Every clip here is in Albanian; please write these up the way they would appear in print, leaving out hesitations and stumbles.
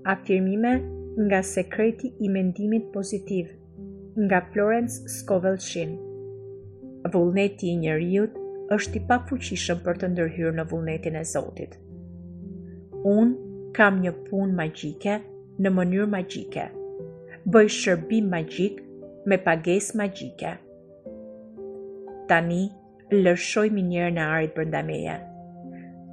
Afirmime nga Sekreti i mendimit pozitiv, nga Florence Scovel Shinn. Vullneti i njeriut është i pafuqishëm për të ndërhyrë në vullnetin e Zotit. Unë kam një punë magjike në mënyrë magjike. Bëj shërbim magjik me pagesë magjike. Tani lërshoj minjerën e arit brenda meje.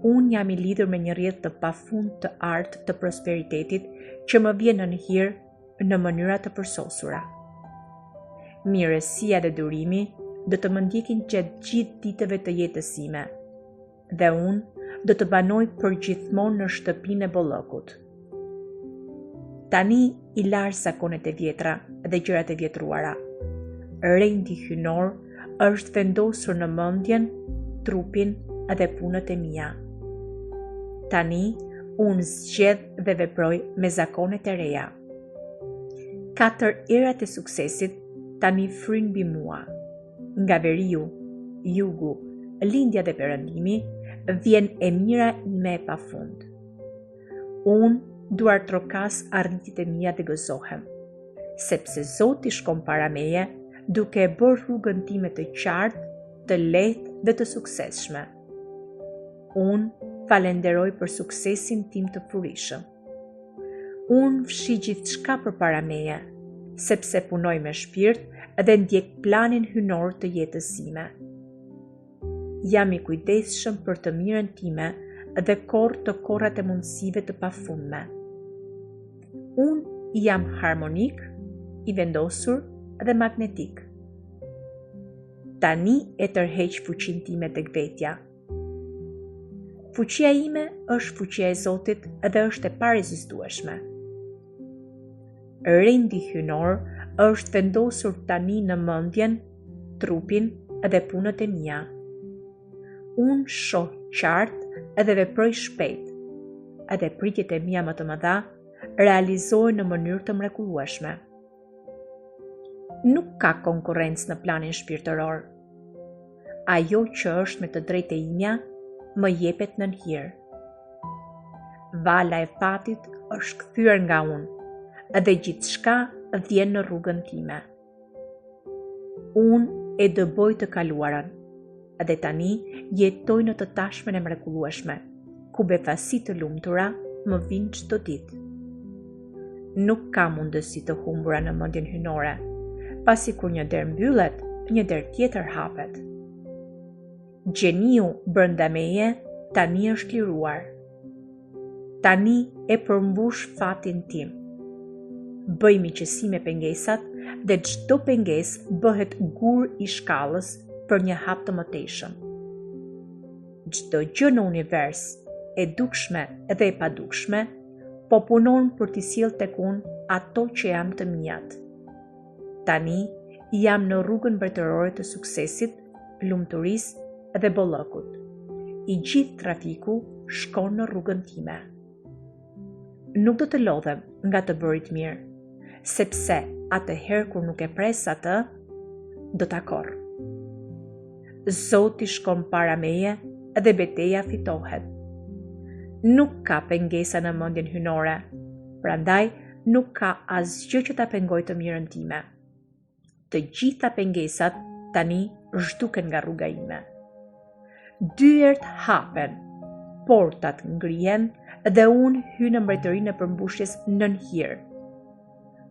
Unë jam i lidhur me një rrjet të pafund të artë të prosperitetit që më vjen në hir në mënyra të përsosura. Mirësia dhe durimi do të më ndjekin gjatë gjithë ditëve të jetës sime, dhe unë do të banoj përgjithmonë në shtëpinë e bollokut. Tani i larë zakonet e vjetra dhe gjërat e vjetruara. Rendi hynor është vendosur në mendjen, trupin dhe punët e mia. Tani unë zgjedh dhe veproj me zakonet e reja. 4 erat e suksesit tani frynë mbi mua. Nga veriu, jugu, lindja dhe perëndimi, vjen e mira ime e pafund. Unë duar trokas arritjet e mia dhe gëzohem, sepse Zoti shkon para meje, duke e bërë rrugën time të qartë, të lehtë dhe të suksesshme. Unë falenderoj për suksesin tim të furishëm. Unë fshi gjithçka përpara meje, sepse punoj me shpirt dhe ndjek planin hynor të jetës sime. Jam i kujdesshëm për të mirën time dhe korr të korrat e mundësive të pafundme. Unë jam harmonik, i vendosur dhe magnetik. Tani e tërheq fuqinë time tek vetja. Fuqia ime është fuqia e Zotit dhe është e parezistueshme. Rendi hynor është vendosur tani në mendjen, trupin dhe punët e mia. Unë shoh qartë dhe veproj shpejt, dhe pritjet e mia më të mëdha realizohen në mënyrë të mrekullueshme. Nuk ka konkurrencë në planin shpirtëror. Ajo që është me të drejtë e imja më jepet nën hir. Vala e fatit është kthyer nga unë dhe gjithçka vjen në rrugën time. Unë e dëboj të kaluarën dhe tani jetoj në të tashmen e mrekullueshme, ku befasi të lumtura më vijnë çdo ditë. Nuk ka mundësi të humbura në mendjen hynore, pasi kur një derë mbyllet, një derë tjetër hapet. Gjeniu brenda meje tani është liruar. Tani e përmbush fatin tim. Bëj miqësi me pengesat dhe çdo pengesë bëhet gur i shkallës për një hap të mëtejshëm. Çdo gjë në univers, e dukshme dhe e padukshme, po punon për t'i sjellë tek unë ato që janë të mijat. Tani jam në rrugën mbretërore të suksesit, lumturisë dhe bollokut. I gjithë trafiku shkon në rrugën time. Nuk do të lodhem nga të bërit mirë, sepse atëherë kur nuk e pres atë, do ta korr. Zoti shkon para meje dhe betejë fitohet. Nuk ka pengesa në mendjen hynore, prandaj nuk ka asgjë që ta pengojë të mirën time. Të gjitha pengesat tani zhduken nga rruga ime. Dyert hapen, portat ngrihen dhe unë hy në mbretërinë e përmbushjes nën hir.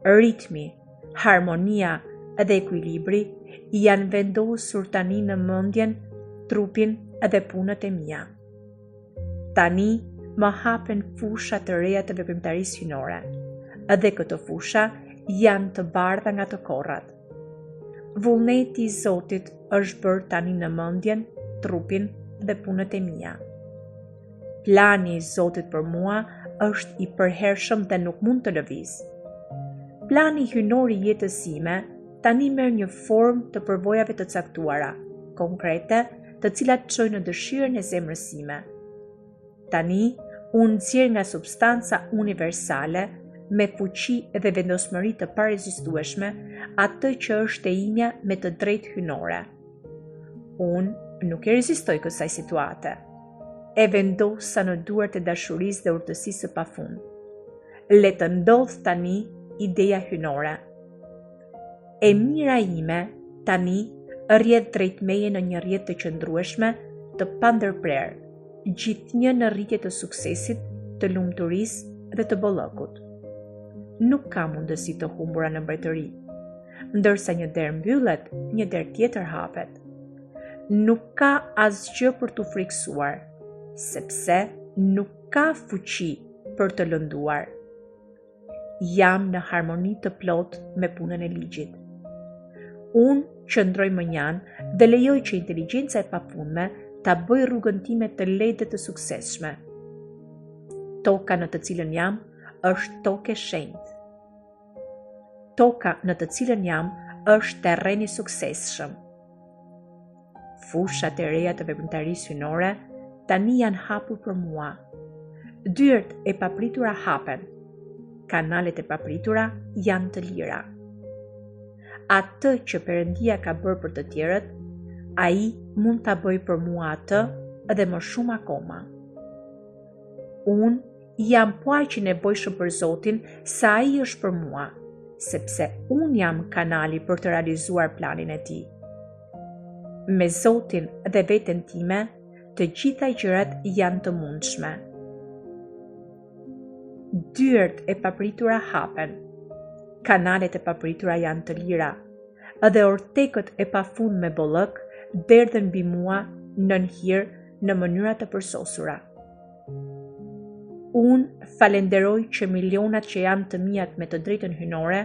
Ritmi, harmonia dhe ekuilibri janë vendosur tani në mendjen, trupin dhe punët e mia. Tani më hapen fusha të reja të veprimtarisë hynore, dhe këto fusha janë të bardha nga të korrat. Vullneti i Zotit është bërë tani në mendjen, trupin dhe punët e mia. Plani i Zotit për mua është i përhershëm dhe nuk mund të lëviz. Plani hynor i jetës sime tani merr një formë të përvojave të caktuara, konkrete, të cilat çojnë në dëshirën e zemrës sime. Tani unë nxjerr nga substanca universale me fuqi dhe vendosmëri të parezistueshme atë që është e imja me të drejtë hynore. Unë nuk e rezistoj kësaj situate. E vendosa në duart e dashurisë dhe urtësisë së pafund. le të ndodh tani ideja hynore. E mira ime tani rrjedh drejt meje në një rrjet të qëndrueshme, të pandërprer, gjithnjë në rritje të suksesit, të lumturisë dhe të bollëkut. Nuk ka mundësi të humbura në mbretëri. Ndërsa një derë mbyllet, një derë tjetër hapet. Nuk ka asgjë për t'u friksuar, sepse nuk ka fuqi për të lënduar. Jam në harmoni të plot me punën e ligjit. Unë qëndroj mënjan dhe lejoj që inteligjenca e papunme ta bëj rrugën time të lehtë dhe të suksesshme. Toka në të cilën jam është tokë e shenjtë. Toka në të cilën jam është terren i suksesshëm. Fushat e reja të veprimtarisë hynore tani janë hapur për mua. Dyert e papritura hapen. Kanalet e papritura janë të lira. Atë që Perëndia ka bërë për të tjerët, ai mund ta bëj për mua atë dhe më shumë akoma. Unë jam po aq i nevojshëm për Zotin sa ai është për mua, sepse unë jam kanali për të realizuar planin e tij. Me Zotin dhe veten time, të gjitha gjërat janë të mundshme. Dyert e papritura hapen. Kanalet e papritura janë të lira, dhe ortekët e pafund me bollëk derdhen mbi mua nën hir në mënyra të përsosura. Unë falenderoj që milionat që janë të mijat me të drejtën hynore